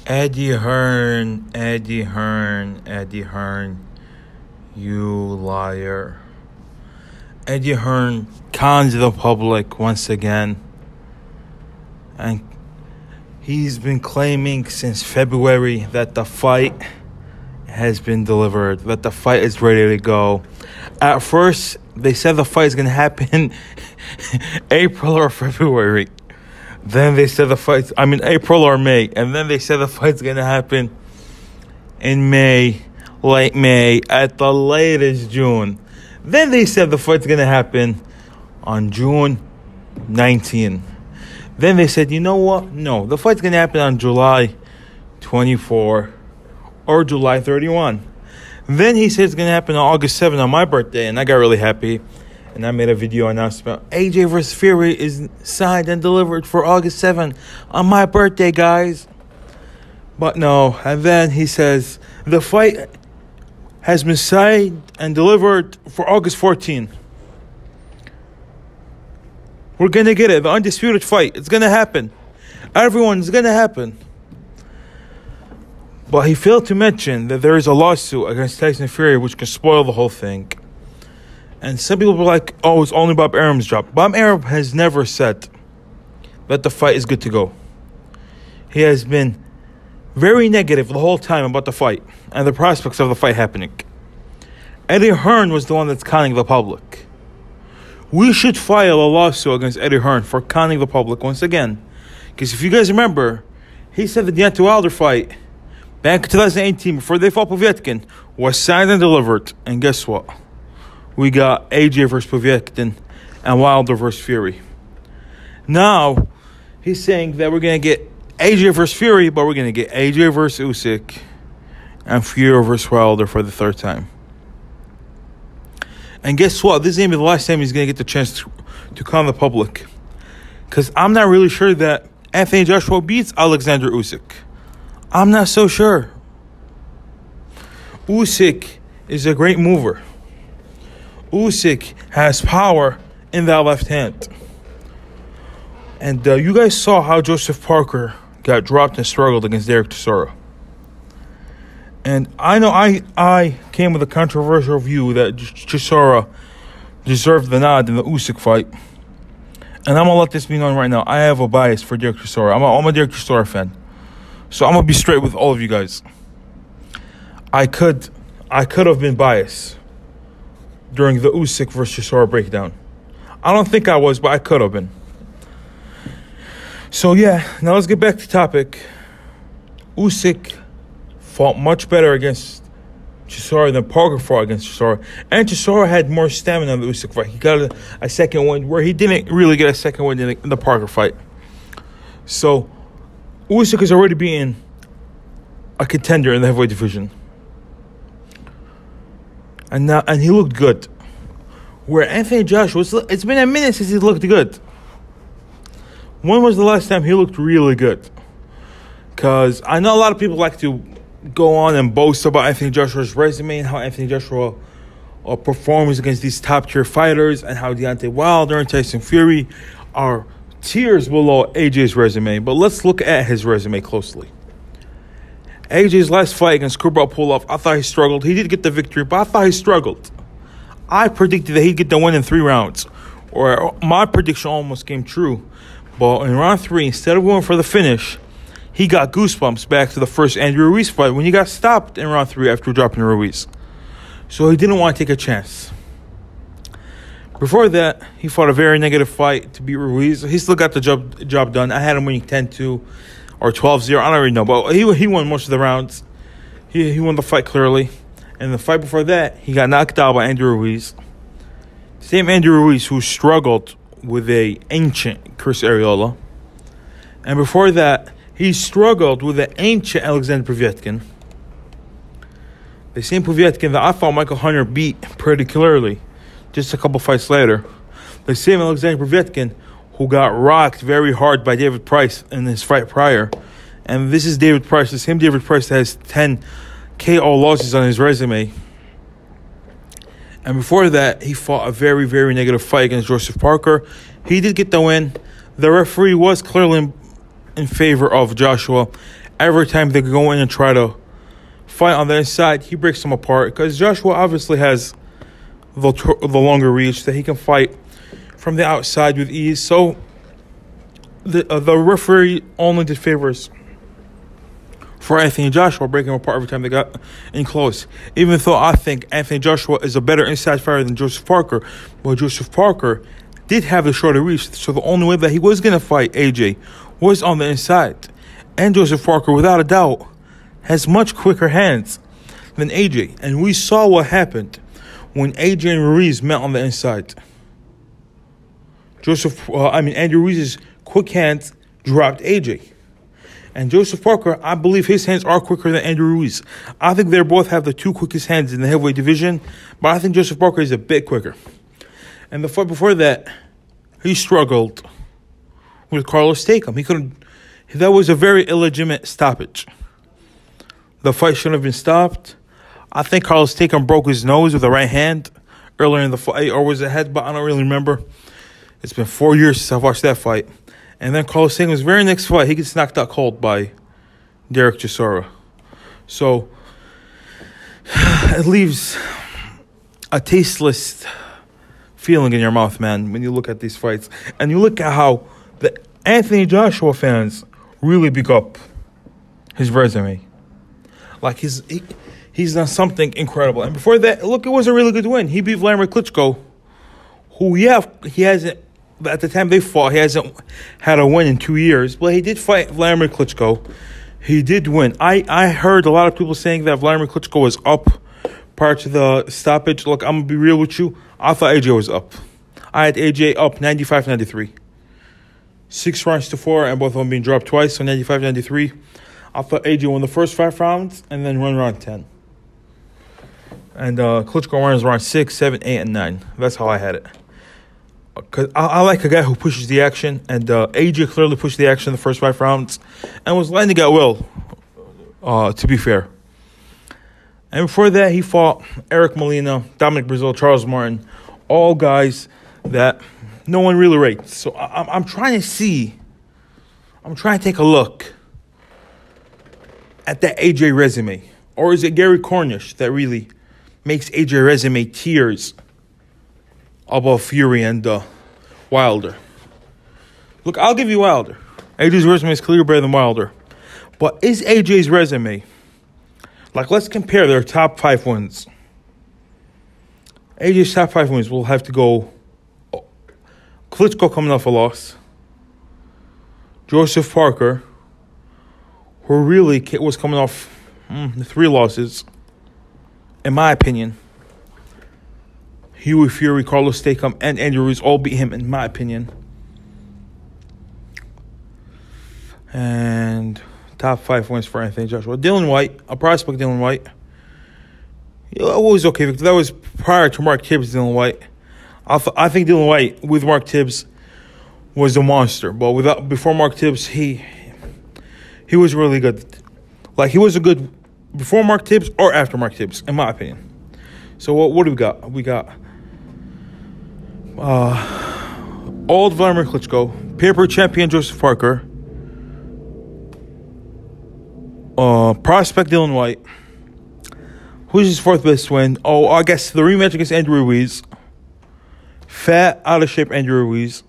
Eddie Hearn, Eddie Hearn, Eddie Hearn, you liar. Eddie Hearn cons the public once again. And he's been claiming since February that the fight has been delivered, that the fight is ready to go. At first, they said the fight is going to happen April or February. Then they said April or May. And then they said the fight's going to happen in May, late May, at the latest June. Then they said the fight's going to happen on June 19. Then they said, you know what? No, the fight's going to happen on July 24 or July 31. Then he said it's going to happen on August 7 on my birthday, and I got really happy. And I made a video announcement. AJ vs. Fury is signed and delivered for August 7 on my birthday, guys. But no. And then he says the fight has been signed and delivered for August 14. We're going to get it. The undisputed fight. It's going to happen. Everyone's going to happen. But he failed to mention that there is a lawsuit against Tyson Fury which can spoil the whole thing. And some people were like, oh, it's only Bob Arum's job. Bob Arum has never said that the fight is good to go. He has been very negative the whole time about the fight and the prospects of the fight happening. Eddie Hearn was the one that's conning the public. We should file a lawsuit against Eddie Hearn for conning the public once again. Because if you guys remember, he said the Deontay Wilder fight back in 2018, before they fought Povetkin, was signed and delivered. And guess what? We got AJ versus Povetkin and Wilder versus Fury. Now, he's saying that we're going to get AJ versus Fury, but we're going to get AJ versus Usyk and Fury versus Wilder for the third time. And guess what? This is going to be the last time he's going to get the chance to con the public. Because I'm not really sure that Anthony Joshua beats Oleksandr Usyk. I'm not so sure. Usyk is a great mover. Usyk has power in that left hand. And you guys saw how Joseph Parker got dropped and struggled against Derek Chisora. And I know I came with a controversial view that Chisora deserved the nod in the Usyk fight. And I'm going to let this be known right now. I have a bias for Derek Chisora. I'm a Derek Chisora fan. So I'm going to be straight with all of you guys. I could have been biased during the Usyk versus Chisora breakdown. I don't think I was, but I could have been. So yeah, now let's get back to the topic. Usyk fought much better against Chisora than Parker fought against Chisora. And Chisora had more stamina in the Usyk fight. He got a second win where he didn't really get a second win in the Parker fight. So Usyk is already being a contender in the heavyweight division. And he looked good. Where Anthony Joshua, it's been a minute since he looked good. When was the last time he looked really good? Because I know a lot of people like to go on and boast about Anthony Joshua's resume and how Anthony Joshua performs against these top-tier fighters and how Deontay Wilder and Tyson Fury are tiers below AJ's resume. But let's look at his resume closely. AJ's last fight against Kubrat Pulev, I thought he struggled. He did get the victory, but I thought he struggled. I predicted that he'd get the win in 3 rounds. Or my prediction almost came true. But in round 3, instead of going for the finish, he got goosebumps back to the first Andrew Ruiz fight when he got stopped in round 3 after dropping Ruiz. So he didn't want to take a chance. Before that, he fought a very negative fight to beat Ruiz. He still got the job done. I had him winning 10-2 or 12-0. I don't really know. But he won most of the rounds. He won the fight clearly. And the fight before that, he got knocked out by Andrew Ruiz. Same Andrew Ruiz who struggled with a ancient Chris Arreola. And before that, he struggled with an ancient Oleksandr Povetkin. The same Povetkin that I thought Michael Hunter beat pretty clearly just a couple fights later. The same Oleksandr Povetkin who got rocked very hard by David Price in his fight prior. And this is David Price, the same David Price that has 10 KO losses on his resume. And before that, he fought a very, very negative fight against Joseph Parker. He did get the win. The referee was clearly in favor of Joshua. every time they go in and try to fight on the inside, he breaks them apart. Because Joshua obviously has the longer reach that he can fight from the outside with ease. So the referee only did favors for Anthony Joshua, breaking him apart every time they got in close. Even though I think Anthony Joshua is a better inside fighter than Joseph Parker, but Joseph Parker did have the shorter reach, so the only way that he was going to fight AJ was on the inside. And Joseph Parker, without a doubt, has much quicker hands than AJ. And we saw what happened when AJ and Ruiz met on the inside. Andy Ruiz's quick hands dropped AJ. And Joseph Parker, I believe his hands are quicker than Andrew Ruiz. I think they both have the two quickest hands in the heavyweight division, but I think Joseph Parker is a bit quicker. And the fight before that, he struggled with Carlos Takam. That was a very illegitimate stoppage. The fight shouldn't have been stopped. I think Carlos Takam broke his nose with the right hand earlier in the fight, or was it headbutt? I don't really remember. It's been 4 years since I've watched that fight. And then Carlos Takam's very next fight, he gets knocked out cold by Derek Chisora. So it leaves a tasteless feeling in your mouth, man, when you look at these fights. And you look at how the Anthony Joshua fans really big up his resume. Like he's done something incredible. And before that, look, it was a really good win. He beat Vladimir Klitschko, who he hasn't. At the time they fought, he hasn't had a win in 2 years. But he did fight Vladimir Klitschko. He did win. I heard a lot of people saying that Vladimir Klitschko was up prior to the stoppage. Look, I'm going to be real with you. I thought AJ was up. I had AJ up 95-93. 6 rounds to 4, and both of them being dropped twice, so 95-93. I thought AJ won the first 5 rounds and then won round 10. And Klitschko won round 6, 7, 8, and 9. That's how I had it. Because I like a guy who pushes the action, and AJ clearly pushed the action in the first 5 rounds and was landing out well, to be fair. And before that, he fought Eric Molina, Dominic Brazil, Charles Martin, all guys that no one really rates. So I'm trying to take a look at that AJ resume. Or is it Gary Cornish that really makes AJ resume tiers above Fury and Wilder? Look, I'll give you Wilder. AJ's resume is clearly better than Wilder. But is AJ's resume, like, let's compare their top 5 wins. AJ's top 5 wins will have to go Klitschko coming off a loss, Joseph Parker, who really was coming off 3 losses, in my opinion. Huey Fury, Carlos Takam, and Andy Ruiz all beat him, in my opinion. And top 5 wins for Anthony Joshua. Dylan White, a prospect Dylan White. It was okay, Victor. That was prior to Mark Tibbs, Dylan White. I think Dylan White, with Mark Tibbs, was a monster. But before Mark Tibbs, he was really good. Like, he was a good before Mark Tibbs or after Mark Tibbs, in my opinion. So what do we got? We got old Vladimir Klitschko, paper champion Joseph Parker, prospect Dylan White. Who's his 4th best win? Oh, I guess the rematch against Andrew Ruiz. Fat, out of shape Andrew Ruiz.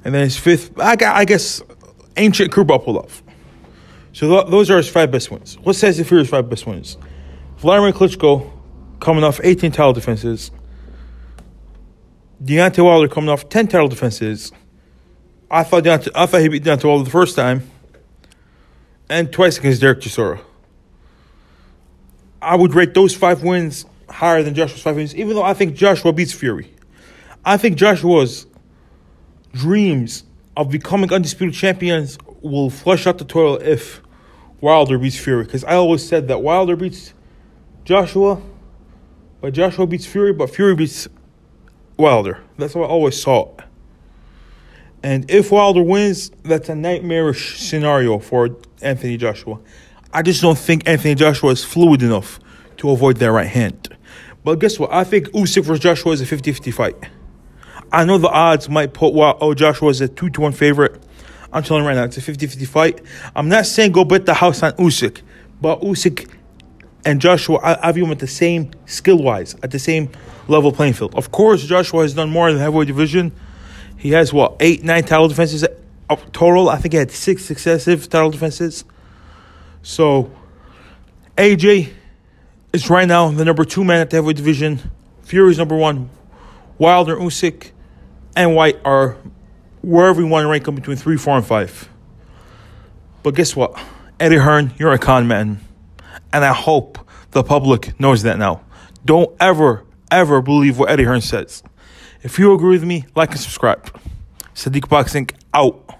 And then his 5th, I guess, ancient Kurbapolov. So those are his 5 best wins. What says if his 5 best wins? Vladimir Klitschko coming off 18 title defenses. Deontay Wilder coming off 10 title defenses. I thought he beat Deontay Wilder the first time. And twice against Derek Chisora. I would rate those 5 wins higher than Joshua's 5 wins, even though I think Joshua beats Fury. I think Joshua's dreams of becoming undisputed champions will flush out the toilet if Wilder beats Fury. Because I always said that Wilder beats Joshua, but Joshua beats Fury, but Fury beats Wilder. That's what I always saw. And if Wilder wins, that's a nightmarish scenario for Anthony Joshua. I just don't think Anthony Joshua is fluid enough to avoid that right hand. But guess what? I think Usyk versus Joshua is a 50-50 fight. I know the odds might put Joshua as a 2-1 favorite. I'm telling you right now, it's a 50-50 fight. I'm not saying go bet the house on Usyk, but Usyk and Joshua, I view them at the same skill-wise, at the same level playing field. Of course, Joshua has done more in the heavyweight division. He has, 8, 9 title defenses total. I think he had 6 successive title defenses. So, AJ is right now the number 2 man at the heavyweight division. Fury's number 1. Wilder, Usyk, and White are wherever you want to rank them between 3, 4, and 5. But guess what? Eddie Hearn, you're a con man. And I hope the public knows that now. Don't ever believe what Eddie Hearn says. If you agree with me, like and subscribe. Sadiq Boxing out.